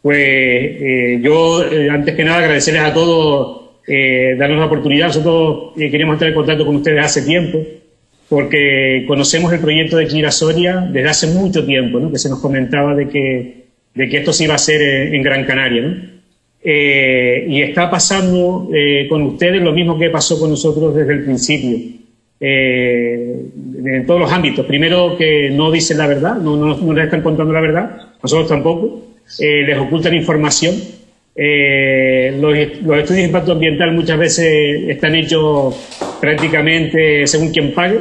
Yo, antes que nada, agradecerles a todos, darnos la oportunidad. Nosotros queríamos estar en contacto con ustedes hace tiempo, porque conocemos el proyecto de Kira Soria desde hace mucho tiempo, ¿no? Que se nos comentaba de que esto se iba a hacer en Gran Canaria, ¿no? Y está pasando con ustedes lo mismo que pasó con nosotros desde el principio, en todos los ámbitos. Primero, que no dicen la verdad, no les están contando la verdad, nosotros tampoco, les ocultan información. Los estudios de impacto ambiental muchas veces están hechos prácticamente según quien pague,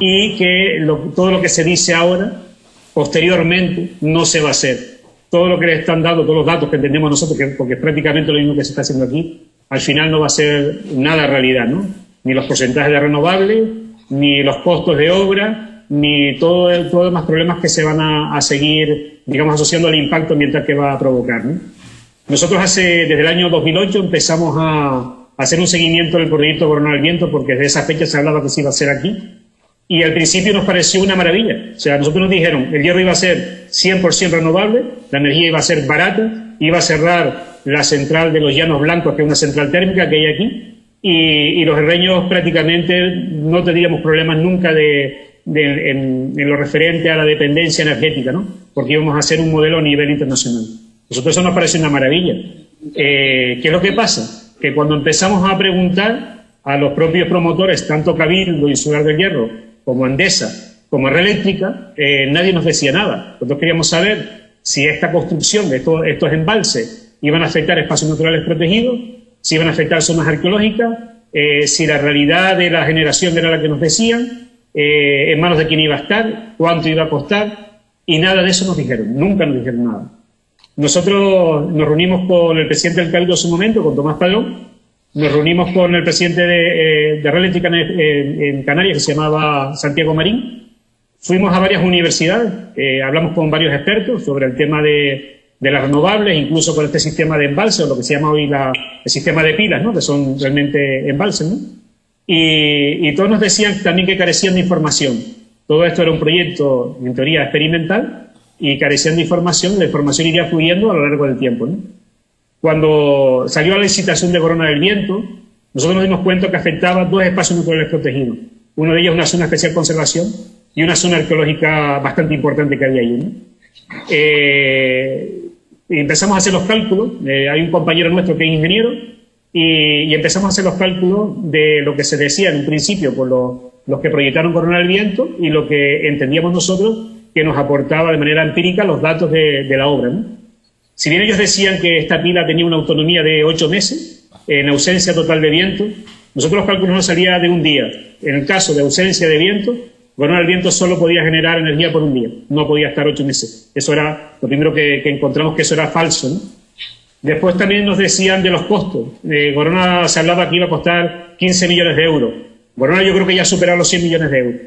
y que todo lo que se dice ahora, posteriormente, no se va a hacer. Todo lo que les están dando, todos los datos que entendemos nosotros, porque es prácticamente lo mismo que se está haciendo aquí, al final no va a ser nada realidad, ¿no? Ni los porcentajes de renovables, ni los costos de obra, ni todos los demás problemas que se van a seguir, digamos, asociando al impacto ambiental que va a provocar, ¿no? Nosotros desde el año 2008 empezamos a hacer un seguimiento del proyecto Corona del Viento, porque desde esa fecha se hablaba que se iba a hacer aquí, y al principio nos pareció una maravilla. O sea, nosotros nos dijeron, el hierro iba a ser 100% renovable, la energía iba a ser barata, iba a cerrar la central de los Llanos Blancos, que es una central térmica que hay aquí, y los herreños prácticamente no tendríamos problemas nunca en lo referente a la dependencia energética, ¿no? Porque íbamos a hacer un modelo a nivel internacional. Nosotros eso nos parece una maravilla. ¿Qué es lo que pasa? Que cuando empezamos a preguntar a los propios promotores, tanto Cabildo Insular del Hierro, como Endesa, como Red Eléctrica, nadie nos decía nada. Nosotros queríamos saber si esta construcción de estos embalses iban a afectar espacios naturales protegidos, si iban a afectar zonas arqueológicas, si la realidad de la generación era la que nos decían, en manos de quién iba a estar, cuánto iba a costar, y nada de eso nos dijeron, nunca nos dijeron nada. Nosotros nos reunimos con el presidente del Cabildo en su momento, con Tomás Padrón, nos reunimos con el presidente de Red Eléctrica en Canarias, que se llamaba Santiago Marín. Fuimos a varias universidades, hablamos con varios expertos sobre el tema de las renovables, incluso con este sistema de embalse, o lo que se llama hoy el sistema de pilas, ¿no? Que son realmente embalses, ¿no? Y todos nos decían también que carecían de información. Todo esto era un proyecto, en teoría, experimental, y carecían de información. La información iría fluyendo a lo largo del tiempo, ¿no? Cuando salió la licitación de Corona del Viento, nosotros nos dimos cuenta que afectaba dos espacios naturales protegidos. Uno de ellos una zona especial conservación y una zona arqueológica bastante importante que había allí, ¿no? Y empezamos a hacer los cálculos. Hay un compañero nuestro que es ingeniero, y empezamos a hacer los cálculos de lo que se decía en un principio por los que proyectaron Corona del Viento y lo que entendíamos nosotros que nos aportaba de manera empírica los datos de la obra, ¿no? Si bien ellos decían que esta pila tenía una autonomía de 8 meses, en ausencia total de viento, nosotros los cálculos nos salían de un día. En el caso de ausencia de viento, Corona del Viento solo podía generar energía por un día, no podía estar 8 meses. Eso era lo primero que encontramos, que eso era falso, ¿no? Después también nos decían de los costos. Corona se hablaba que iba a costar 15 millones de euros. Corona yo creo que ya supera los 100 millones de euros.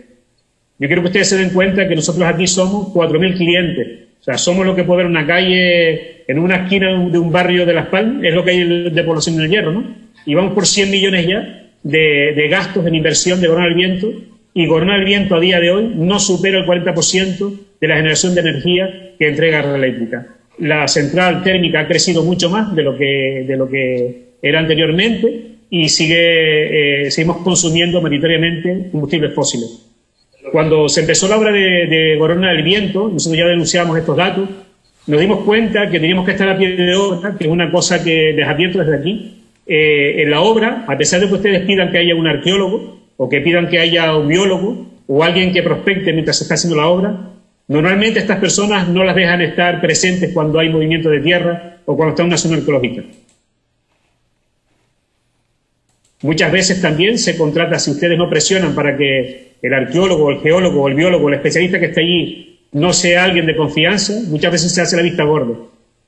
Yo quiero que ustedes se den cuenta que nosotros aquí somos 4.000 clientes. O sea, somos lo que puede haber una calle, en una esquina de un barrio de Las Palmas, es lo que hay de población en el Hierro, ¿no? Y vamos por 100 millones ya de gastos en inversión de Corona del Viento, y Corona del Viento a día de hoy no supera el 40% de la generación de energía que entrega Red Eléctrica. La central térmica ha crecido mucho más de lo que era anteriormente, y seguimos consumiendo mayoritariamente combustibles fósiles. Cuando se empezó la obra de Corona del Viento, nosotros ya denunciábamos estos datos, nos dimos cuenta que teníamos que estar a pie de obra, que es una cosa que les advierto desde aquí. En la obra, a pesar de que ustedes pidan que haya un arqueólogo, o que pidan que haya un biólogo, o alguien que prospecte mientras se está haciendo la obra, normalmente estas personas no las dejan estar presentes cuando hay movimiento de tierra o cuando está en una zona arqueológica. Muchas veces también se contrata, si ustedes no presionan para que el arqueólogo, el geólogo, o el biólogo, el especialista que está allí no sea alguien de confianza, muchas veces se hace la vista gorda.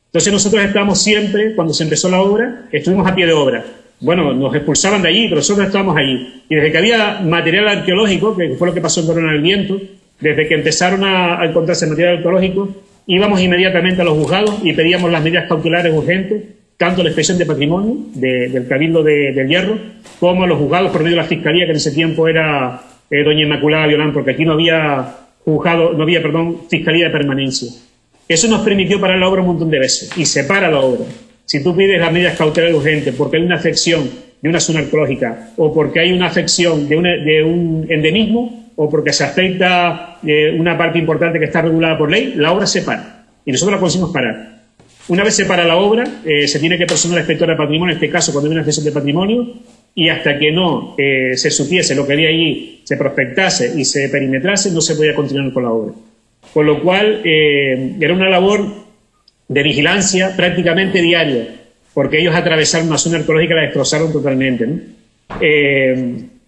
Entonces nosotros estábamos siempre, cuando se empezó la obra, estuvimos a pie de obra. Bueno, nos expulsaban de allí, pero nosotros estábamos allí. Y desde que había material arqueológico, que fue lo que pasó en Corona del Viento, desde que empezaron a encontrarse material arqueológico, íbamos inmediatamente a los juzgados y pedíamos las medidas cautelares urgentes, tanto la Inspección de Patrimonio del Cabildo del Hierro, como a los juzgados por medio de la Fiscalía, que en ese tiempo era doña Inmaculada Violán, porque aquí no había Fiscalía de Permanencia. Eso nos permitió parar la obra un montón de veces, y se para la obra. Si tú pides las medidas cautelares urgentes porque hay una afección de una zona arqueológica, o porque hay una afección de un endemismo, o porque se afecta una parte importante que está regulada por ley, la obra se para. Y nosotros la conseguimos parar. Una vez se para la obra, se tiene que personar la inspectora de patrimonio, en este caso cuando hay una afección de patrimonio, y hasta que no se supiese lo que había allí, se prospectase y se perimetrase, no se podía continuar con la obra. Con lo cual, era una labor de vigilancia prácticamente diaria, porque ellos atravesaron una zona arqueológica y la destrozaron totalmente, ¿no?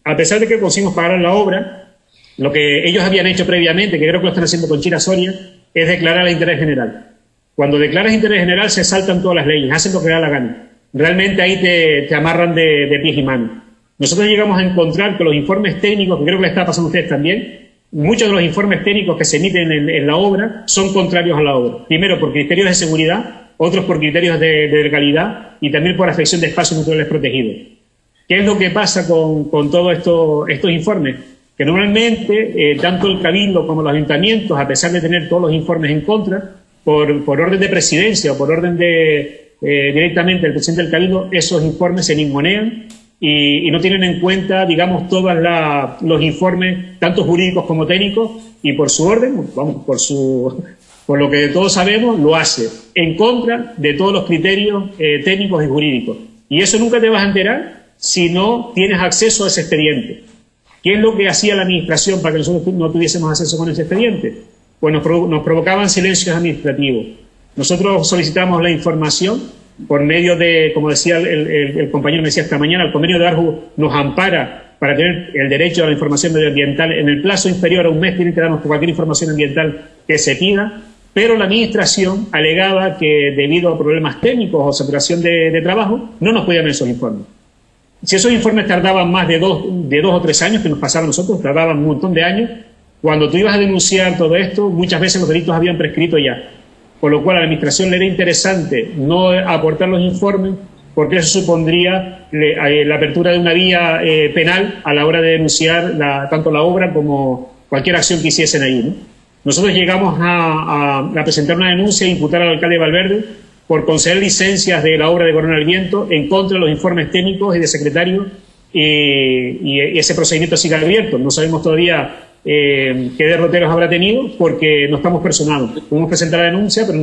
A pesar de que conseguimos parar la obra, lo que ellos habían hecho previamente, que creo que lo están haciendo con Chira Soria, es declarar el interés general. Cuando declaras interés general se saltan todas las leyes, hacen lo que da la gana. Realmente ahí te amarran de pies y manos. Nosotros llegamos a encontrar que los informes técnicos, que creo que les está pasando a ustedes también, muchos de los informes técnicos que se emiten en la obra son contrarios a la obra. Primero por criterios de seguridad, otros por criterios de legalidad y también por afección de espacios naturales protegidos. ¿Qué es lo que pasa con todos estos informes? Que normalmente tanto el Cabildo como los ayuntamientos, a pesar de tener todos los informes en contra, por orden de presidencia o por orden directamente del presidente del Cabildo, esos informes se ningunean y no tienen en cuenta, digamos, todos los informes, tanto jurídicos como técnicos, y por su orden, vamos, por lo que todos sabemos, lo hace en contra de todos los criterios técnicos y jurídicos. Y eso nunca te vas a enterar si no tienes acceso a ese expediente. ¿Qué es lo que hacía la administración para que nosotros no tuviésemos acceso con ese expediente? Pues nos provocaban silencios administrativos. Nosotros solicitamos la información por medio de, como decía el compañero me decía esta mañana, el convenio de Aarhus nos ampara para tener el derecho a la información medioambiental. En el plazo inferior a un mes tienen que darnos cualquier información ambiental que se pida, pero la administración alegaba que debido a problemas técnicos o saturación de trabajo no nos podían dar esos informes. Si esos informes tardaban más de dos o 3 años, que nos pasaban a nosotros, tardaban un montón de años, cuando tú ibas a denunciar todo esto, muchas veces los delitos habían prescrito ya. Por lo cual a la administración le era interesante no aportar los informes, porque eso supondría la apertura de una vía penal a la hora de denunciar tanto la obra como cualquier acción que hiciesen ahí, ¿no? Nosotros llegamos a presentar una denuncia e imputar al alcalde de Valverde por conceder licencias de la obra de Corona del Viento en contra de los informes técnicos y de secretario, y ese procedimiento sigue abierto. No sabemos todavía qué derroteros habrá tenido porque no estamos personados. Pudimos presentar la denuncia, pero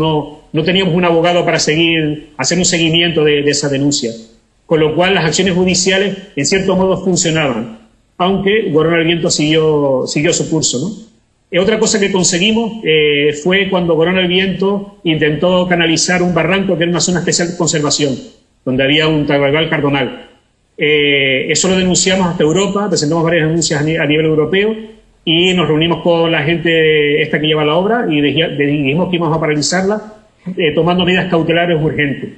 no teníamos un abogado para hacer un seguimiento de esa denuncia. Con lo cual las acciones judiciales en cierto modo funcionaban, aunque Corona del Viento siguió su curso, ¿no? Otra cosa que conseguimos fue cuando Corona del Viento intentó canalizar un barranco que era una zona especial de conservación, donde había un tabacal cardonal. Eso lo denunciamos hasta Europa, presentamos varias denuncias a nivel europeo y nos reunimos con la gente esta que lleva la obra y dijimos que íbamos a paralizarla tomando medidas cautelares urgentes.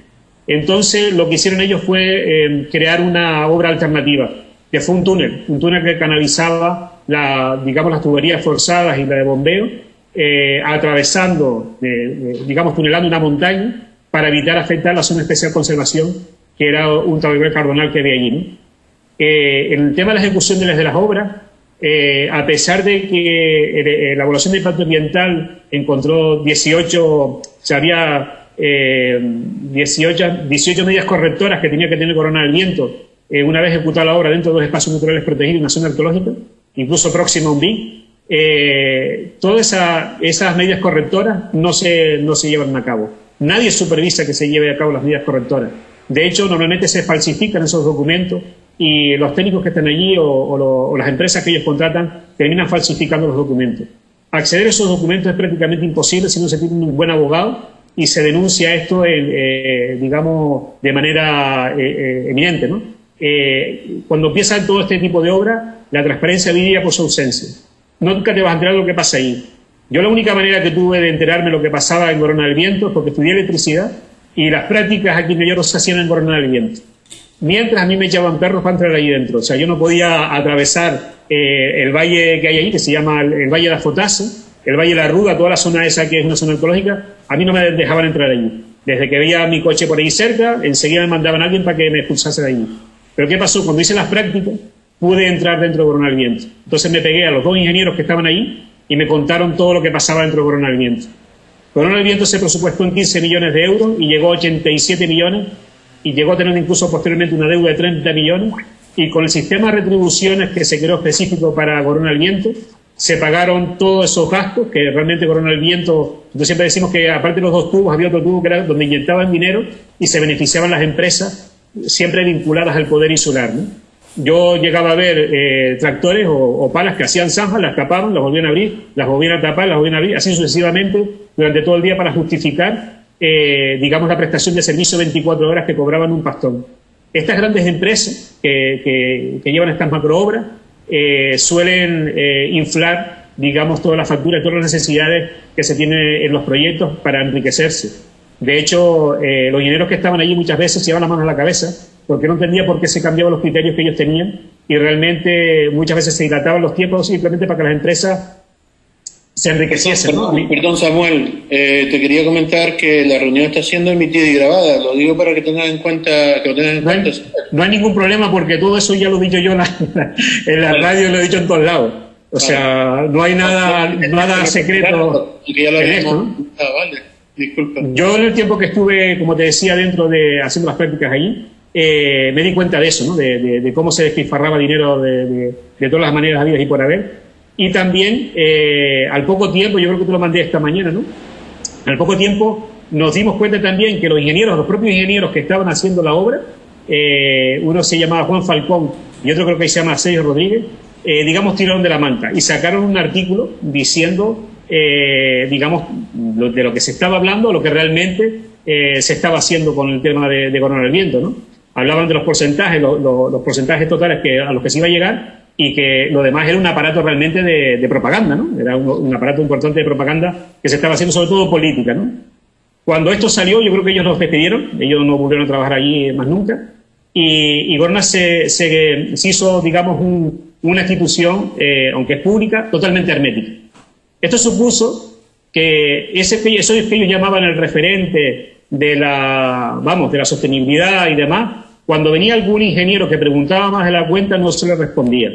Entonces lo que hicieron ellos fue crear una obra alternativa, que fue un túnel que canalizaba las tuberías forzadas y la de bombeo, atravesando, tunelando una montaña para evitar afectar la zona especial de conservación, que era un tabacal cardonal que había allí, ¿no? En el tema de la ejecución de las obras, a pesar de que la evaluación de impacto ambiental encontró 18 medidas correctoras que tenía que tener Corona del Viento una vez ejecutada la obra dentro de 2 espacios naturales protegidos y una zona arqueológica, incluso próxima a un BIC, todas esas medidas correctoras no se llevan a cabo. Nadie supervisa que se lleve a cabo las medidas correctoras. De hecho, normalmente se falsifican esos documentos y los técnicos que están allí o las empresas que ellos contratan terminan falsificando los documentos. Acceder a esos documentos es prácticamente imposible si no se tiene un buen abogado y se denuncia esto, de manera eminente, ¿no? Cuando empieza todo este tipo de obras, la transparencia brilla por su ausencia. Nunca te vas a enterar de lo que pasa ahí. Yo la única manera que tuve de enterarme de lo que pasaba en Corona del Viento es porque estudié electricidad y las prácticas aquí en Melloro se hacían en Corona del Viento. Mientras a mí me echaban perros para entrar ahí dentro. O sea, yo no podía atravesar el valle que hay ahí, que se llama el Valle de la Fotasa, el Valle de la Ruda, toda la zona esa que es una zona ecológica. A mí no me dejaban entrar allí. Desde que veía mi coche por ahí cerca, enseguida me mandaban a alguien para que me expulsase de allí. Pero ¿qué pasó? Cuando hice las prácticas, pude entrar dentro de Corona del Viento. Entonces me pegué a los 2 ingenieros que estaban ahí y me contaron todo lo que pasaba dentro de Corona del Viento. Corona del Viento se presupuestó en 15 millones de euros y llegó a 87 millones y llegó a tener incluso posteriormente una deuda de 30 millones, y con el sistema de retribuciones que se creó específico para Corona del Viento se pagaron todos esos gastos que realmente Corona del Viento. Entonces siempre decimos que aparte de los dos tubos había otro tubo que era donde inyectaban dinero y se beneficiaban las empresas siempre vinculadas al poder insular, ¿no? Yo llegaba a ver tractores o palas que hacían zanjas, las tapaban, las volvían a abrir, las volvían a tapar, las volvían a abrir, así sucesivamente durante todo el día para justificar, digamos, la prestación de servicio 24 horas que cobraban un pastón. Estas grandes empresas que llevan estas macroobras suelen inflar, digamos, todas las facturas y todas las necesidades que se tienen en los proyectos para enriquecerse. De hecho, los ingenieros que estaban allí muchas veces se llevaban las manos a la cabeza porque no entendía por qué se cambiaban los criterios que ellos tenían, y realmente muchas veces se dilataban los tiempos simplemente para que las empresas se enriqueciesen, ¿no? Perdón, Samuel, te quería comentar que la reunión está siendo emitida y grabada. Lo digo para que tengas en cuenta. No hay ningún problema, porque todo eso ya lo he dicho yo en la radio, lo he dicho en todos lados. O sea, no hay nada secreto en esto, ¿no? Vale, disculpa. Yo en el tiempo que estuve, como te decía, haciendo las prácticas allí, me di cuenta de eso, ¿no? De cómo se despilfarraba dinero de todas las maneras habidas y por haber. Y también, al poco tiempo, yo creo que te lo mandé esta mañana, ¿no? Al poco tiempo nos dimos cuenta también que los propios ingenieros que estaban haciendo la obra, uno se llamaba Juan Falcón y otro creo que se llama Sergio Rodríguez, digamos, tiraron de la manta y sacaron un artículo diciendo, digamos, de lo que se estaba hablando, lo que realmente se estaba haciendo con el tema de Corona del Viento, ¿no? Hablaban de los porcentajes, los porcentajes totales a los que se iba a llegar, y que lo demás era un aparato realmente de propaganda, ¿no? Era un aparato importante de propaganda que se estaba haciendo, sobre todo política, ¿no? Cuando esto salió, yo creo que ellos los despidieron, ellos no volvieron a trabajar allí más nunca, y Corona se hizo, digamos, una institución, aunque es pública, totalmente hermética. Esto supuso que eso que ellos llamaban el referente de la sostenibilidad y demás, cuando venía algún ingeniero que preguntaba más de la cuenta, no se le respondía.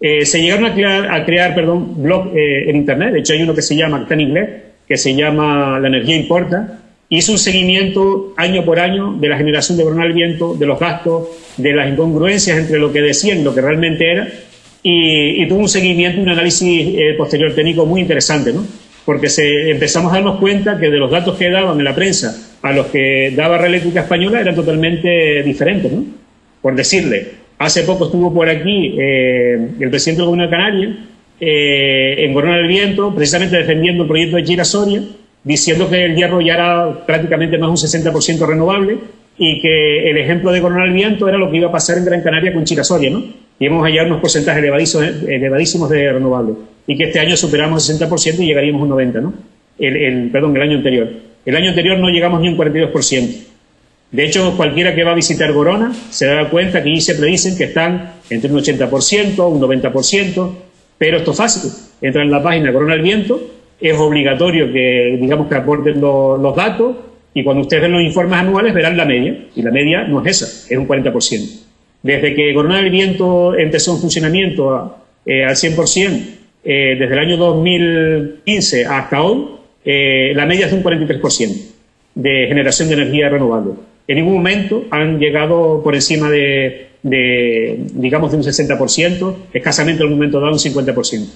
Se llegaron a crear blogs en Internet. De hecho, hay uno que se llama, que está en inglés, que se llama La Energía Importa. Hizo un seguimiento año por año de la generación de Corona del Viento, de los gastos, de las incongruencias entre lo que decían y lo que realmente era, y tuvo un seguimiento y un análisis posterior técnico muy interesante, ¿no? Porque empezamos a darnos cuenta que de los datos que daban en la prensa a los que daba Red Eléctrica Española eran totalmente diferentes, ¿no? Por decirle, hace poco estuvo por aquí el presidente del Gobierno de Canarias en Corona del Viento, precisamente defendiendo el proyecto de Chira-Soria, diciendo que el hierro ya era prácticamente más de un 60% renovable y que el ejemplo de Corona del Viento era lo que iba a pasar en Gran Canaria con Chira-Soria, ¿no? Y íbamos a hallar unos porcentajes elevadísimos de renovables, y que este año superamos el 60% y llegaríamos a un 90%, ¿no? El año anterior. El año anterior no llegamos ni un 42%. De hecho, cualquiera que va a visitar Corona se da cuenta que allí se predicen que están entre un 80%, un 90%, pero esto es fácil. Entran en la página Corona del Viento, es obligatorio que, digamos, que aporten los datos, y cuando ustedes ven los informes anuales verán la media, y la media no es esa, es un 40%. Desde que Corona del Viento empezó en funcionamiento al 100%, desde el año 2015 hasta hoy, la media es de un 43% de generación de energía renovable. En ningún momento han llegado por encima digamos, de un 60%, escasamente en un momento dado un 50%.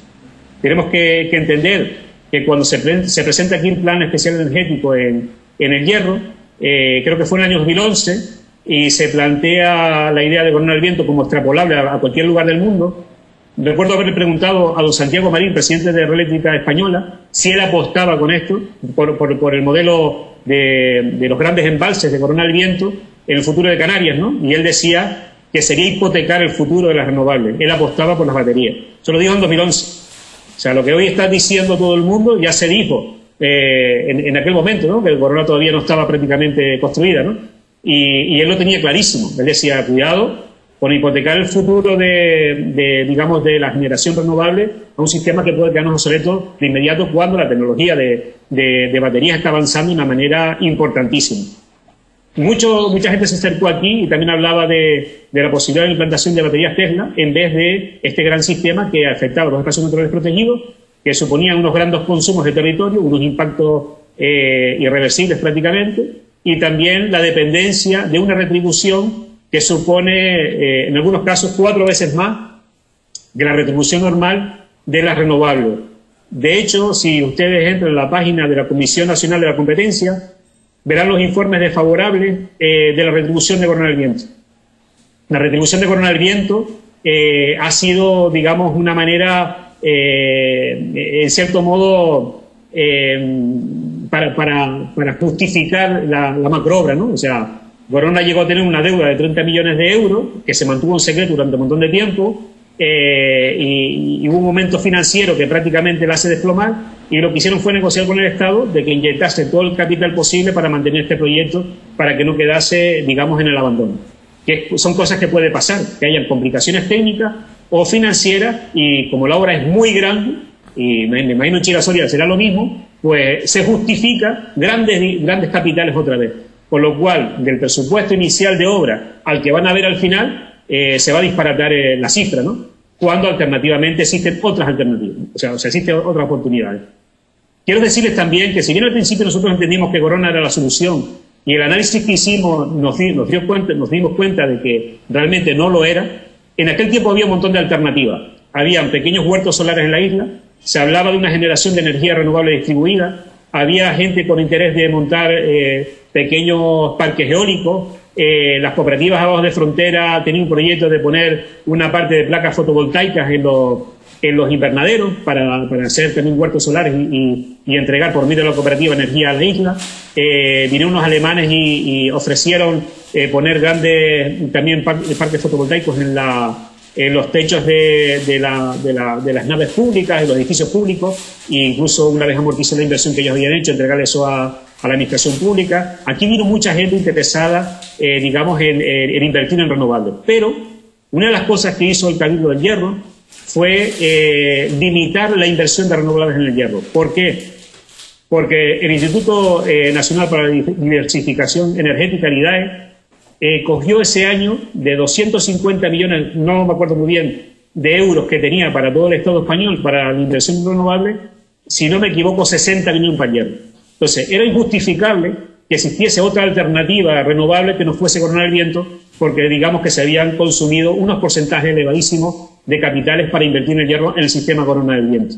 Tenemos que entender que cuando se presenta aquí el Plan Especial Energético en el hierro, creo que fue en el año 2011, y se plantea la idea de Corona del Viento como extrapolable a cualquier lugar del mundo. Recuerdo haberle preguntado a don Santiago Marín, presidente de Red Eléctrica Española, si él apostaba con esto, por el modelo de los grandes embalses de Corona del Viento en el futuro de Canarias, ¿no? Y él decía que sería hipotecar el futuro de las renovables. Él apostaba por las baterías. Eso lo dijo en 2011. O sea, lo que hoy está diciendo todo el mundo ya se dijo en aquel momento, ¿no? Que el Corona todavía no estaba prácticamente construida, ¿no? Y él lo tenía clarísimo. Él decía, cuidado con hipotecar el futuro digamos, de la generación renovable a un sistema que puede quedarnos obsoleto de inmediato cuando la tecnología de baterías está avanzando de una manera importantísima. Mucha gente se acercó aquí y también hablaba de la posibilidad de implantación de baterías Tesla en vez de este gran sistema que afectaba a los espacios naturales protegidos, que suponían unos grandes consumos de territorio, unos impactos irreversibles prácticamente, y también la dependencia de una retribución que supone, en algunos casos, 4 veces más que la retribución normal de las renovables. De hecho, si ustedes entran en la página de la Comisión Nacional de la Competencia, verán los informes desfavorables de la retribución de Corona del Viento. La retribución de Corona del Viento ha sido, digamos, una manera, en cierto modo, para justificar la macroobra, ¿no? O sea, Corona llegó a tener una deuda de 30 millones de euros, que se mantuvo en secreto durante un montón de tiempo, y hubo un momento financiero que prácticamente la hace desplomar, y lo que hicieron fue negociar con el Estado de que inyectase todo el capital posible para mantener este proyecto, para que no quedase, digamos, en el abandono. Que son cosas que puede pasar, que hayan complicaciones técnicas o financieras, y como la obra es muy grande, y me imagino en Chirasoria será lo mismo, pues se justifica grandes capitales otra vez. Por lo cual, del presupuesto inicial de obra al que van a ver al final, se va a disparatar la cifra, ¿no? Cuando alternativamente existen otras alternativas, o sea, existen otras oportunidades. Quiero decirles también que si bien al principio nosotros entendimos que Corona era la solución, y el análisis que hicimos nos dimos cuenta de que realmente no lo era, en aquel tiempo había un montón de alternativas. Habían pequeños huertos solares en la isla, se hablaba de una generación de energía renovable distribuida, había gente con interés de montar pequeños parques eólicos, las cooperativas abajo de frontera tenían un proyecto de poner una parte de placas fotovoltaicas en los invernaderos para hacer también huertos solares y entregar por medio de la cooperativa energía a la isla. Vinieron unos alemanes y ofrecieron poner grandes también parques fotovoltaicos en los techos de las naves públicas, en los edificios públicos, e incluso una vez amortizó la inversión que ellos habían hecho, entregar eso a la administración pública. Aquí vino mucha gente interesada, digamos, en invertir en renovables. Pero una de las cosas que hizo el Cabildo del Hierro fue limitar la inversión de renovables en el Hierro. ¿Por qué? Porque el Instituto Nacional para la Diversificación Energética, el IDAE, cogió ese año de 250 millones, no me acuerdo muy bien, de euros que tenía para todo el Estado español para la inversión renovable, si no me equivoco, 60 millones para el Hierro. Entonces, era injustificable que existiese otra alternativa renovable que no fuese Corona del Viento, porque digamos que se habían consumido unos porcentajes elevadísimos de capitales para invertir en el hierro en el sistema Corona del Viento.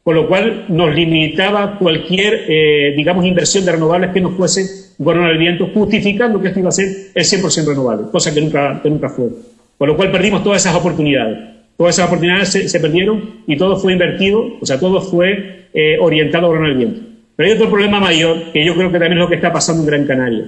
Con lo cual nos limitaba cualquier, digamos, inversión de renovables que no fuese Corona del Viento, justificando que esto iba a ser el 100% renovable, cosa que nunca fue. Con lo cual perdimos todas esas oportunidades. Todas esas oportunidades se perdieron y todo fue invertido, o sea, todo fue orientado a Corona del Viento. Pero hay otro problema mayor, que yo creo que también es lo que está pasando en Gran Canaria.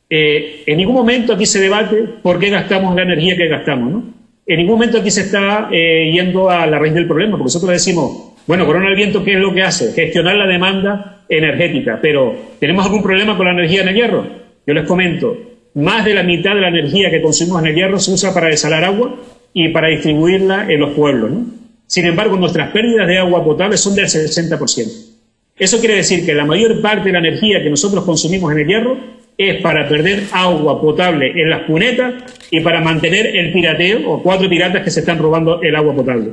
En ningún momento aquí se debate por qué gastamos la energía que gastamos, ¿no? En ningún momento aquí se está yendo a la raíz del problema, porque nosotros decimos, bueno, Corona del Viento, ¿qué es lo que hace? Gestionar la demanda energética, pero ¿tenemos algún problema con la energía en el hierro? Yo les comento, más de la mitad de la energía que consumimos en el hierro se usa para desalar agua y para distribuirla en los pueblos, ¿no? Sin embargo, nuestras pérdidas de agua potable son del 60%. Eso quiere decir que la mayor parte de la energía que nosotros consumimos en el hierro es para perder agua potable en las cunetas y para mantener el pirateo o 4 piratas que se están robando el agua potable.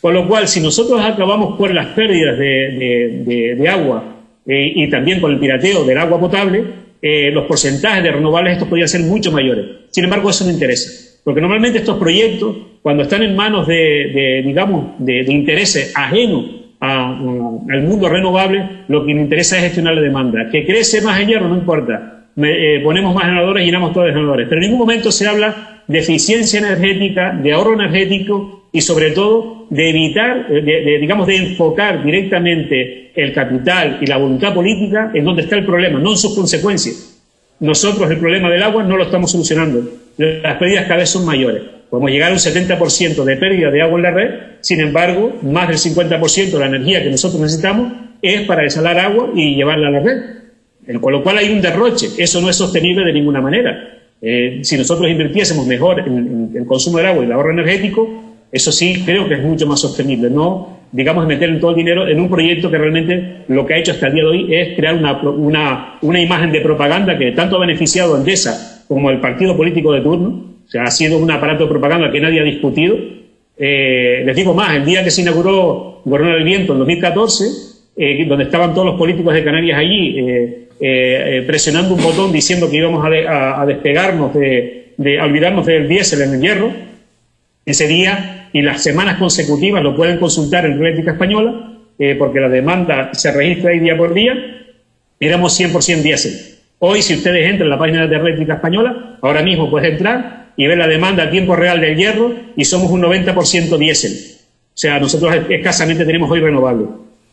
Con lo cual, si nosotros acabamos por las pérdidas de agua y también con el pirateo del agua potable, los porcentajes de renovables estos podrían ser mucho mayores. Sin embargo, eso no interesa. Porque normalmente estos proyectos, cuando están en manos de intereses ajenos al mundo renovable, lo que me interesa es gestionar la demanda. Que crece más el hierro, no importa. Ponemos más generadores y llenamos todos los generadores. Pero en ningún momento se habla de eficiencia energética, de ahorro energético y sobre todo de evitar, de enfocar directamente el capital y la voluntad política en donde está el problema, no en sus consecuencias. Nosotros el problema del agua no lo estamos solucionando. Las pérdidas cada vez son mayores. Podemos llegar a un 70% de pérdida de agua en la red, sin embargo, más del 50% de la energía que nosotros necesitamos es para desalar agua y llevarla a la red. Con lo cual hay un derroche. Eso no es sostenible de ninguna manera. Si nosotros invirtiésemos mejor en el consumo del agua y el ahorro energético, eso sí creo que es mucho más sostenible. No, digamos, meter todo el dinero en un proyecto que realmente lo que ha hecho hasta el día de hoy es crear una imagen de propaganda que tanto ha beneficiado a Endesa como al partido político de turno. O sea, ha sido un aparato de propaganda que nadie ha discutido. Les digo más, el día que se inauguró Corona del Viento en 2014, donde estaban todos los políticos de Canarias allí, presionando un botón diciendo que íbamos a despegarnos, a olvidarnos del diésel en el hierro. Ese día y las semanas consecutivas lo pueden consultar en Red Eléctrica Española, porque la demanda se registra ahí día por día, éramos 100% diésel. Hoy, si ustedes entran en la página de Red Eléctrica Española, ahora mismo puedes entrar y ver la demanda a tiempo real del hierro y somos un 90% diésel. O sea, nosotros escasamente tenemos hoy renovables.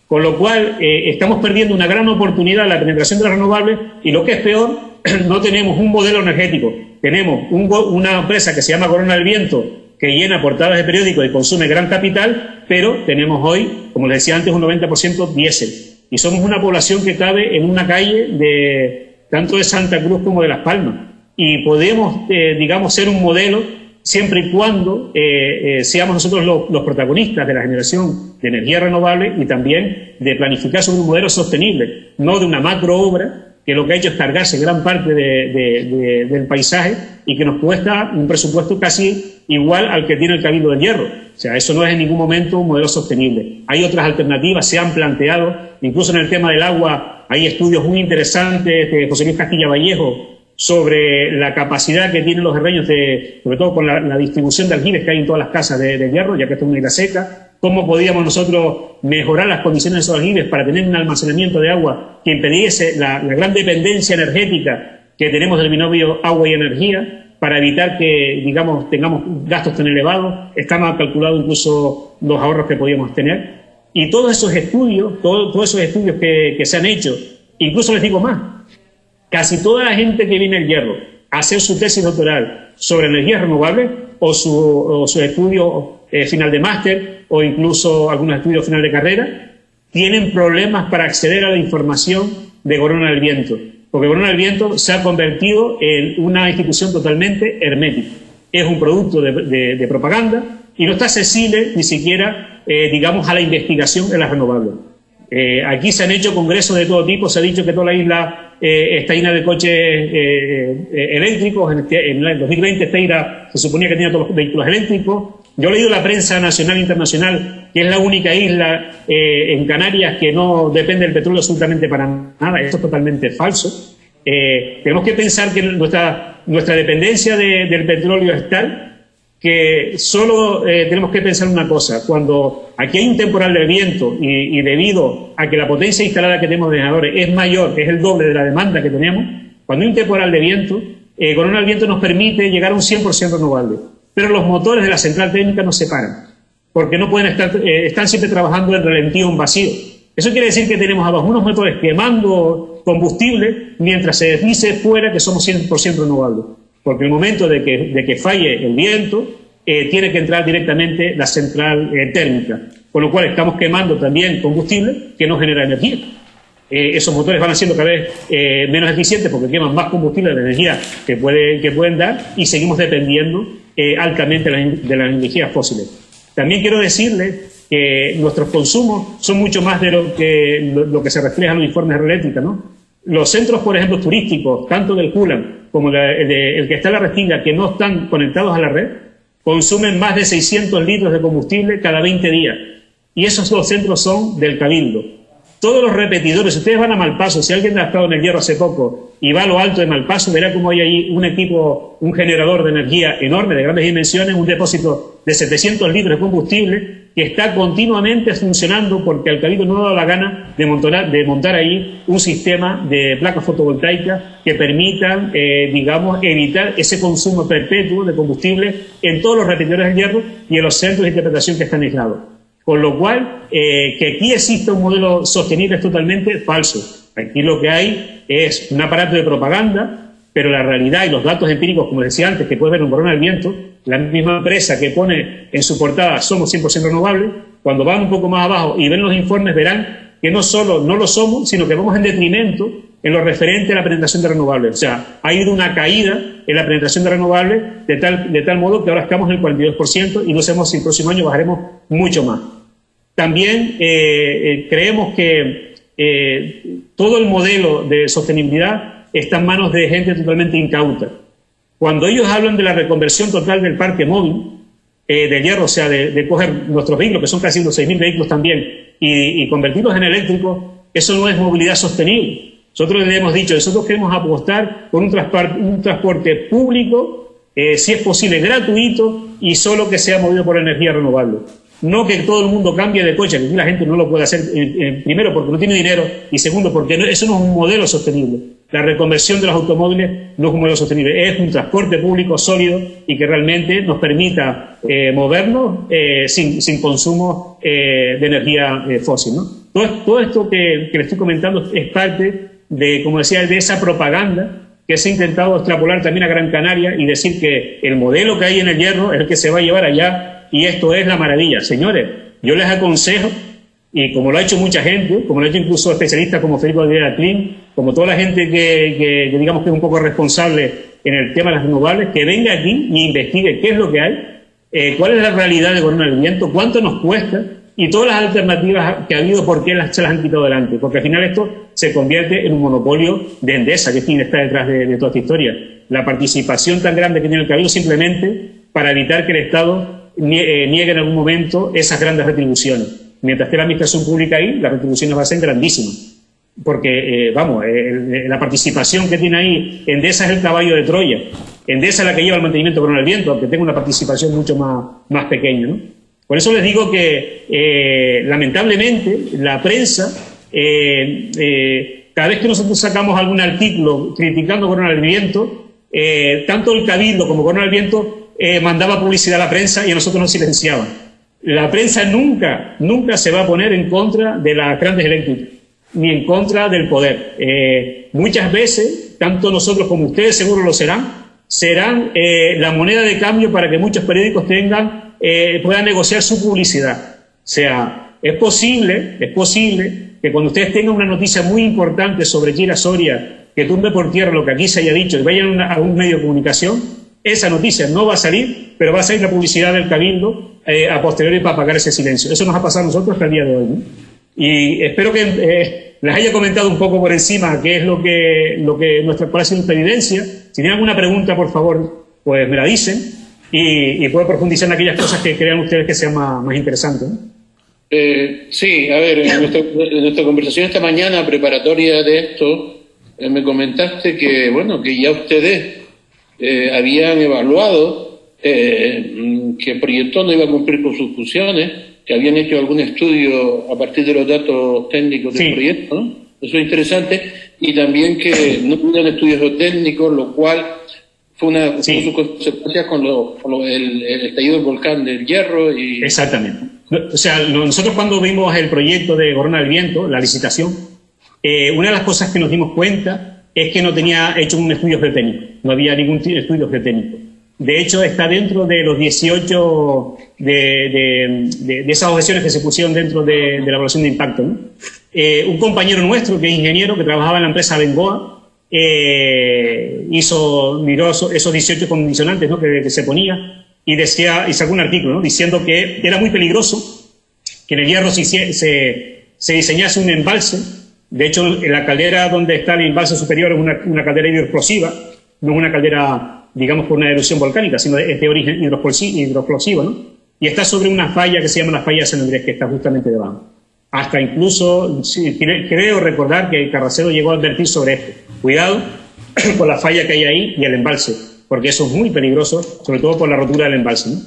Con lo cual, estamos perdiendo una gran oportunidad en la penetración de las renovables y lo que es peor, no tenemos un modelo energético. Tenemos una empresa que se llama Corona del Viento, que llena portadas de periódicos y consume gran capital, pero tenemos hoy, como les decía antes, un 90% diésel. Y somos una población que cabe en una calle tanto de Santa Cruz como de Las Palmas. Y podemos, digamos, ser un modelo siempre y cuando seamos nosotros los protagonistas de la generación de energía renovable y también de planificar sobre un modelo sostenible, no de una macro obra que lo que ha hecho es cargarse gran parte del paisaje y que nos cuesta un presupuesto casi igual al que tiene el Cabildo del Hierro. O sea, eso no es en ningún momento un modelo sostenible. Hay otras alternativas, se han planteado, incluso en el tema del agua hay estudios muy interesantes de José Luis Castilla Vallejo sobre la capacidad que tienen los herreños, sobre todo con la distribución de aljibes que hay en todas las casas de hierro, ya que esto es una isla seca, cómo podíamos nosotros mejorar las condiciones de esos aljibes para tener un almacenamiento de agua que impidiese la gran dependencia energética que tenemos del binomio agua y energía, para evitar que, digamos, tengamos gastos tan elevados. Están calculados incluso los ahorros que podíamos tener. Y todos esos estudios, todos esos estudios que se han hecho, incluso les digo más, casi toda la gente que viene al hierro a hacer su tesis doctoral sobre energías renovables o su estudio final de máster o incluso algunos estudios final de carrera, tienen problemas para acceder a la información de Corona del Viento, porque Corona del Viento se ha convertido en una institución totalmente hermética. Es un producto de propaganda y no está accesible ni siquiera, digamos, a la investigación en las renovables. Aquí se han hecho congresos de todo tipo, se ha dicho que toda la isla está llena de coches eléctricos. En el 2020 esta isla se suponía que tenía todos los vehículos eléctricos. Yo he leído la prensa nacional e internacional que es la única isla en Canarias que no depende del petróleo absolutamente para nada. Esto es totalmente falso. Tenemos que pensar que nuestra dependencia del petróleo es tal que solo tenemos que pensar una cosa: cuando aquí hay un temporal de viento y debido a que la potencia instalada que tenemos de generadores es mayor, es el doble de la demanda que tenemos, cuando hay un temporal de viento, Corona del Viento nos permite llegar a un 100% renovable. Pero los motores de la central técnica no se paran, porque no pueden están siempre trabajando en relentivo, en vacío. Eso quiere decir que tenemos abajo unos motores quemando combustible mientras se dice fuera que somos 100% renovables. Porque en el momento de que falle el viento, tiene que entrar directamente la central térmica, con lo cual estamos quemando también combustible que no genera energía. Esos motores van siendo cada vez menos eficientes porque queman más combustible de la energía que pueden dar, y seguimos dependiendo altamente de las energías fósiles. También quiero decirles que nuestros consumos son mucho más de lo que se refleja en los informes de Red Eléctrica, ¿no? Los centros, por ejemplo, turísticos, tanto del Culam como el que está en la Restinga, que no están conectados a la red, consumen más de 600 litros de combustible cada 20 días. Y esos dos centros son del Cabildo. Todos los repetidores, si ustedes van a Malpaso, si alguien ha estado en el Hierro hace poco y va a lo alto de Malpaso, verá cómo hay ahí un generador de energía enorme, de grandes dimensiones, un depósito de 700 litros de combustible que está continuamente funcionando porque al Cabildo no ha dado la gana de montar ahí un sistema de placas fotovoltaicas que permitan, digamos, evitar ese consumo perpetuo de combustible en todos los repetidores del hierro y en los centros de interpretación que están aislados. Con lo cual, que aquí exista un modelo sostenible es totalmente falso. Aquí lo que hay es un aparato de propaganda, pero la realidad y los datos empíricos, como decía antes, que puedes ver en Corona del Viento, la misma empresa que pone en su portada somos 100% renovables, cuando van un poco más abajo y ven los informes verán que no solo no lo somos, sino que vamos en detrimento en lo referente a la penetración de renovables. O sea, ha ido una caída en la penetración de renovables de tal modo que ahora estamos en el 42% y no sabemos si el próximo año bajaremos mucho más. También creemos que todo el modelo de sostenibilidad está en manos de gente totalmente incauta. Cuando ellos hablan de la reconversión total del parque móvil, de hierro, o sea, de coger nuestros vehículos, que son casi unos 6.000 vehículos también, y convertirlos en eléctricos, eso no es movilidad sostenible. Nosotros le hemos dicho, nosotros queremos apostar por un transporte público, si es posible gratuito, y solo que sea movido por energía renovable. No que todo el mundo cambie de coche, que aquí la gente no lo puede hacer, primero porque no tiene dinero, y segundo porque eso no es un modelo sostenible. La reconversión de los automóviles no es un modelo sostenible, es un transporte público sólido y que realmente nos permita movernos sin consumo de energía fósil, ¿no? Todo esto que le estoy comentando es parte de, como decía, de esa propaganda que se ha intentado extrapolar también a Gran Canaria y decir que el modelo que hay en el hierro es el que se va a llevar allá y esto es la maravilla. Señores, yo les aconsejo, y como lo ha hecho mucha gente, como lo ha hecho incluso especialistas como Federico Aguilera Clean, como toda la gente que digamos que es un poco responsable en el tema de las renovables, que venga aquí y investigue qué es lo que hay, cuál es la realidad de Corona del Viento, cuánto nos cuesta, y todas las alternativas que ha habido, por qué se las han quitado delante. Porque al final esto se convierte en un monopolio de Endesa, que es quien está detrás de toda esta historia. La participación tan grande que tiene el Cabildo simplemente para evitar que el Estado niegue en algún momento esas grandes retribuciones. Mientras esté la administración pública ahí, las retribuciones van a ser grandísimas. Porque, la participación que tiene ahí, Endesa es el caballo de Troya. Endesa es la que lleva el mantenimiento Corona del Viento, aunque tenga una participación mucho más pequeña, ¿no? Por eso les digo que, lamentablemente, la prensa, cada vez que nosotros sacamos algún artículo criticando Corona del Viento, tanto el Cabildo como Corona del Viento mandaba publicidad a la prensa y a nosotros nos silenciaban. La prensa nunca se va a poner en contra de las grandes eléctricas, ni en contra del poder. Muchas veces, tanto nosotros como ustedes seguro lo serán la moneda de cambio para que muchos periódicos puedan negociar su publicidad. O sea, es posible que cuando ustedes tengan una noticia muy importante sobre Gira Soria, que tumbe por tierra lo que aquí se haya dicho, y vayan a un medio de comunicación, esa noticia no va a salir, pero va a salir la publicidad del Cabildo a posteriori para apagar ese silencio. Eso nos ha pasado a nosotros hasta el día de hoy, ¿no? Y espero que les haya comentado un poco por encima qué es lo que cuál ha sido nuestra evidencia. Si tienen alguna pregunta, por favor, pues me la dicen y puedo profundizar en aquellas cosas que crean ustedes que sean más interesantes, ¿no? Sí, a ver, en nuestra conversación esta mañana preparatoria de esto, me comentaste que ya ustedes habían evaluado que el proyecto no iba a cumplir con sus funciones, que habían hecho algún estudio a partir de los datos técnicos del proyecto, ¿no? Eso es interesante, y también que no hubieran estudios técnicos, lo cual fue sus consecuencias con el estallido del volcán del Hierro. Exactamente. O sea, nosotros cuando vimos el proyecto de Corona del Viento, la licitación, una de las cosas que nos dimos cuenta es que no tenía hecho un estudio geotécnico, no había ningún estudio geotécnico. De hecho, está dentro de los 18 de esas objeciones que se pusieron dentro de la evaluación de impacto, ¿no? Un compañero nuestro, que es ingeniero, que trabajaba en la empresa Bengoa, miró esos 18 condicionantes, ¿no?, que se ponía, y sacó un artículo, ¿no?, diciendo que era muy peligroso que en el Hierro se diseñase un embalse. De hecho, en la caldera donde está el embalse superior es una caldera hidroexplosiva, no es una caldera, digamos, por una erupción volcánica, sino es de origen hidroexplosivo, ¿no? Y está sobre una falla que se llama la falla de San Andrés, que está justamente debajo. Hasta incluso, creo recordar que Carracero llegó a advertir sobre esto. Cuidado con la falla que hay ahí y el embalse, porque eso es muy peligroso, sobre todo por la rotura del embalse, ¿no?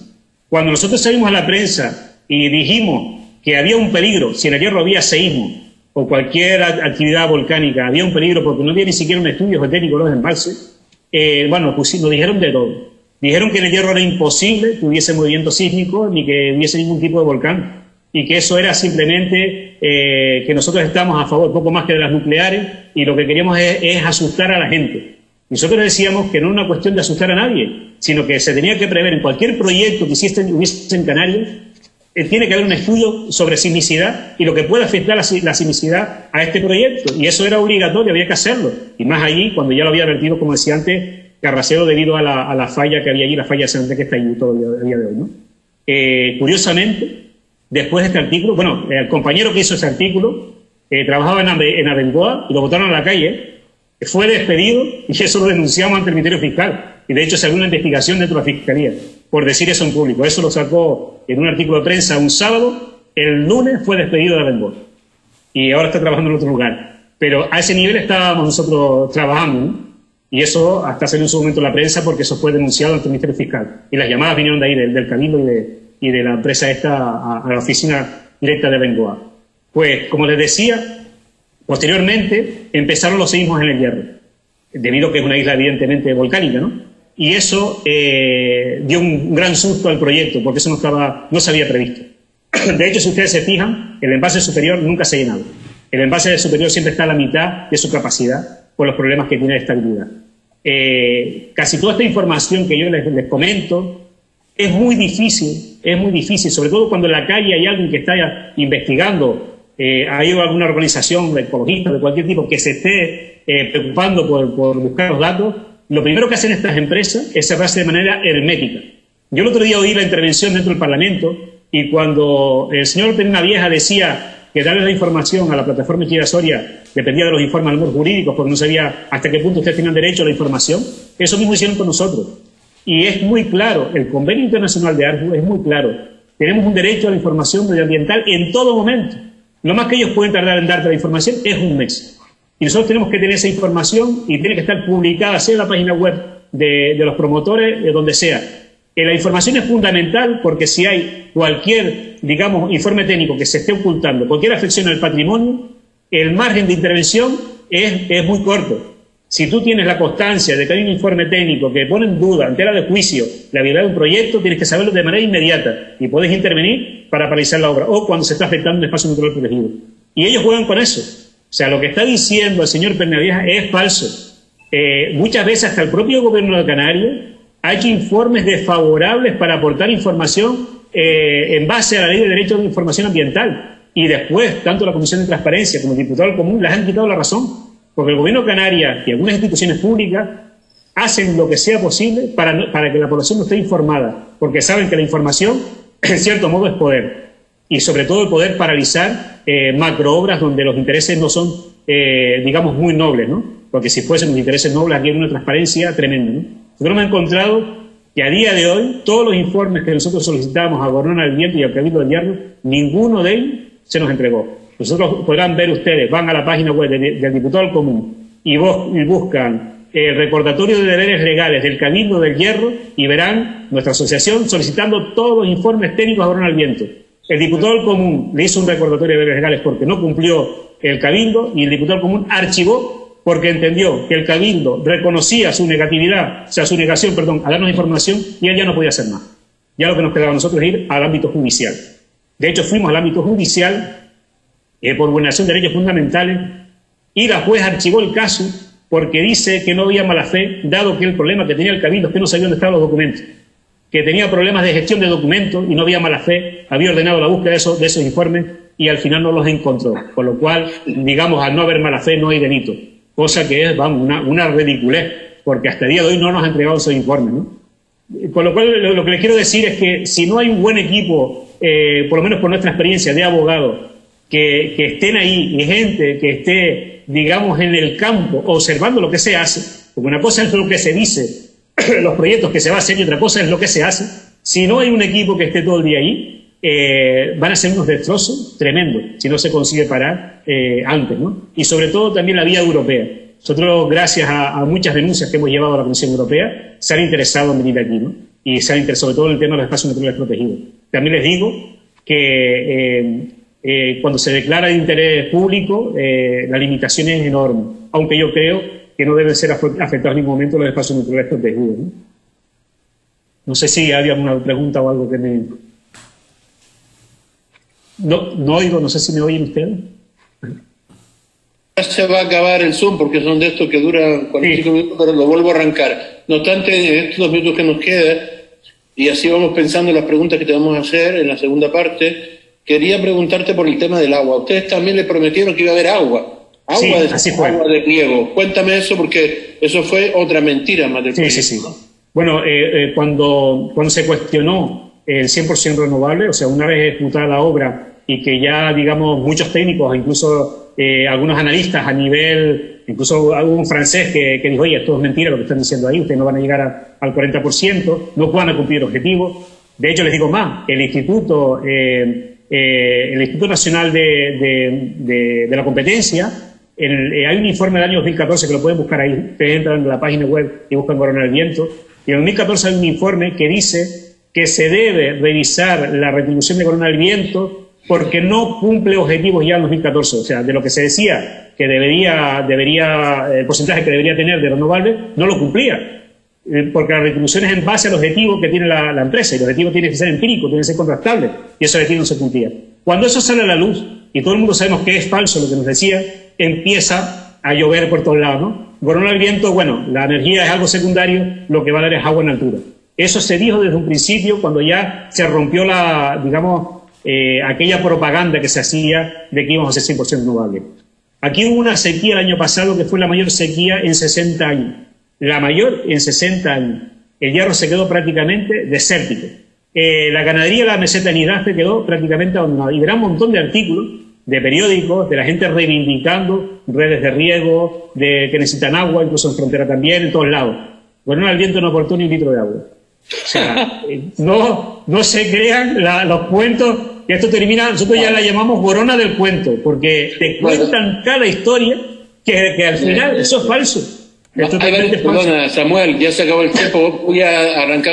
Cuando nosotros salimos a la prensa y dijimos que había un peligro, si en el Hierro había seísmo o cualquier actividad volcánica, había un peligro porque no había ni siquiera un estudio geotécnico de los embalses, nos dijeron de todo. Dijeron que en el Hierro era imposible que hubiese movimiento sísmico ni que hubiese ningún tipo de volcán, y que eso era simplemente que nosotros estamos a favor poco más que de las nucleares, y lo que queríamos es asustar a la gente. Nosotros decíamos que no era una cuestión de asustar a nadie, sino que se tenía que prever en cualquier proyecto que hubiese en Canarias, tiene que haber un estudio sobre sismicidad y lo que pueda afectar la sismicidad a este proyecto, y eso era obligatorio, había que hacerlo, y más allí cuando ya lo había advertido, como decía antes, Carracero, debido a la falla que había allí, la falla de San Andrés, que está ahí todo el día de hoy, ¿no? Curiosamente, después de este artículo, el compañero que hizo ese artículo trabajaba en Abengoa y lo botaron a la calle, fue despedido, y eso lo denunciamos ante el Ministerio Fiscal, y de hecho se abrió una investigación dentro de la Fiscalía, por decir eso en público. Eso lo sacó en un artículo de prensa un sábado, el lunes fue despedido de Abengoa y ahora está trabajando en otro lugar. Pero a ese nivel estábamos nosotros trabajando, ¿no? Y eso hasta salió en su momento en la prensa porque eso fue denunciado ante el Ministerio Fiscal. Y las llamadas vinieron de ahí, del Cabildo y de la empresa esta a la oficina directa de Abengoa. Pues, como les decía, posteriormente empezaron los sismos en el Hierro, debido a que es una isla evidentemente volcánica, ¿no? Y eso dio un gran susto al proyecto, porque eso no se había previsto. De hecho, si ustedes se fijan, el envase superior nunca se ha llenado. El envase superior siempre está a la mitad de su capacidad por los problemas que tiene de estabilidad. Casi toda esta información que yo les comento es muy difícil, sobre todo cuando en la calle hay alguien que está investigando, hay alguna organización de ecologistas de cualquier tipo que se esté preocupando por buscar los datos. Lo primero que hacen estas empresas es cerrarse de manera hermética. Yo el otro día oí la intervención dentro del Parlamento y cuando el señor Pernavieja decía que darle la información a la plataforma Chira Soria dependía de los informes jurídicos porque no sabía hasta qué punto ustedes tenían derecho a la información, eso mismo hicieron con nosotros. Y es muy claro, el Convenio Internacional de Aarhus es muy claro. Tenemos un derecho a la información medioambiental en todo momento. Lo más que ellos pueden tardar en darte la información es un mes. Y nosotros tenemos que tener esa información y tiene que estar publicada, sea en la página web de los promotores, de donde sea. La información es fundamental porque si hay cualquier, digamos, informe técnico que se esté ocultando, cualquier afección al patrimonio, el margen de intervención es muy corto. Si tú tienes la constancia de que hay un informe técnico que pone en duda, en tela de juicio, la viabilidad de un proyecto, tienes que saberlo de manera inmediata y puedes intervenir para paralizar la obra o cuando se está afectando un espacio natural protegido. Y ellos juegan con eso. O sea, lo que está diciendo el señor Pernavieja es falso. Muchas veces hasta el propio gobierno de Canarias ha hecho informes desfavorables para aportar información en base a la Ley de Derecho de Información Ambiental. Y después, tanto la Comisión de Transparencia como el diputado del Común les han quitado la razón. Porque el gobierno de Canarias y algunas instituciones públicas hacen lo que sea posible para que la población no esté informada. Porque saben que la información, en cierto modo, es poder. Y sobre todo el poder paralizar macroobras donde los intereses no son, digamos, muy nobles, ¿no? Porque si fuesen los intereses nobles, habría una transparencia tremenda, ¿no? Nosotros hemos encontrado que a día de hoy, todos los informes que nosotros solicitamos a Gobernador del Viento y al Cabildo del Hierro, ninguno de ellos se nos entregó. Nosotros podrán ver ustedes, van a la página web del Diputado del Común y buscan el recordatorio de deberes legales del Cabildo del Hierro y verán nuestra asociación solicitando todos los informes técnicos a Gobernador del Viento. El Diputado del Común le hizo un recordatorio de deberes legales porque no cumplió el Cabildo y el Diputado del Común archivó porque entendió que el Cabildo reconocía su negatividad, o sea, su negación, perdón, a darnos información y él ya no podía hacer más. Ya lo que nos quedaba a nosotros es ir al ámbito judicial. De hecho, fuimos al ámbito judicial por vulneración de derechos fundamentales y la juez archivó el caso porque dice que no había mala fe, dado que el problema que tenía el Cabildo es que no sabía dónde estaban los documentos, que tenía problemas de gestión de documentos y no había mala fe, había ordenado la búsqueda de esos informes y al final no los encontró. Con lo cual, digamos, al no haber mala fe no hay delito. Cosa que es, vamos, una ridiculez, porque hasta el día de hoy no nos han entregado esos informes, ¿no? Con lo cual, lo que les quiero decir es que si no hay un buen equipo, por lo menos por nuestra experiencia de abogados, que estén ahí y gente que esté, digamos, en el campo observando lo que se hace, porque una cosa es lo que se dice, los proyectos que se va a hacer y otra cosa es lo que se hace. Si no hay un equipo que esté todo el día ahí, van a ser unos destrozos tremendos si no se consigue parar antes, ¿no? Y sobre todo también la vía europea. Nosotros, gracias a muchas denuncias que hemos llevado a la Comisión Europea, se han interesado en venir aquí, ¿no? Y se han interesado sobre todo en el tema de los espacios naturales protegidos. También les digo que cuando se declara de interés público, la limitación es enorme, aunque yo creo que no deben ser afectados en ningún momento los espacios naturales protegidos, ¿no? No sé si había alguna pregunta o algo que me... No oigo, no sé si me oyen ustedes. Ya se va a acabar el Zoom porque son de estos que duran 45 minutos, pero lo vuelvo a arrancar. No obstante, en estos 2 minutos que nos quedan, y así vamos pensando en las preguntas que te vamos a hacer en la segunda parte, quería preguntarte por el tema del agua. Ustedes también le prometieron que iba a haber agua. Agua de riego. Cuéntame eso porque eso fue otra mentira más del proyecto. Sí. Bueno, cuando se cuestionó el 100% renovable, o sea, una vez ejecutada la obra y que ya, digamos, muchos técnicos, incluso algunos analistas a nivel incluso hubo un francés que dijo, oye, esto es mentira lo que están diciendo ahí, ustedes no van a llegar al 40%, no van a cumplir el objetivo. De hecho, les digo más, el Instituto Nacional de la Competencia, hay un informe del año 2014 que lo pueden buscar ahí, ustedes entran en la página web y buscan Corona del Viento, y en 2014 hay un informe que dice que se debe revisar la retribución de Corona del Viento porque no cumple objetivos ya en 2014, o sea, de lo que se decía que el porcentaje que debería tener de renovables, no lo cumplía, porque la retribución es en base al objetivo que tiene la empresa, y el objetivo tiene que ser empírico, tiene que ser contrastable, y ese objetivo no se cumplía. Cuando eso sale a la luz, y todo el mundo sabemos que es falso lo que nos decía, empieza a llover por todos lados, ¿no? Corona del Viento, bueno, la energía es algo secundario, lo que va a dar es agua en altura. Eso se dijo desde un principio, cuando ya se rompió aquella propaganda que se hacía de que íbamos a ser 100% renovables. Aquí hubo una sequía el año pasado que fue la mayor sequía en 60 años. La mayor en 60 años. El Hierro se quedó prácticamente desértico. La ganadería de la meseta en Hidalgo quedó prácticamente abandonada. Y verá un montón de artículos, de periódicos, de la gente reivindicando redes de riego, de que necesitan agua, incluso en frontera también, en todos lados. Corona del Viento no aportó ni un litro de agua. O sea, no se crean los cuentos, que esto termina, nosotros ya la llamamos Corona del Cuento, porque te cuentan cada historia que al final eso es falso. Es totalmente falso. Perdona, Samuel, ya se acabó el tiempo, voy a arrancar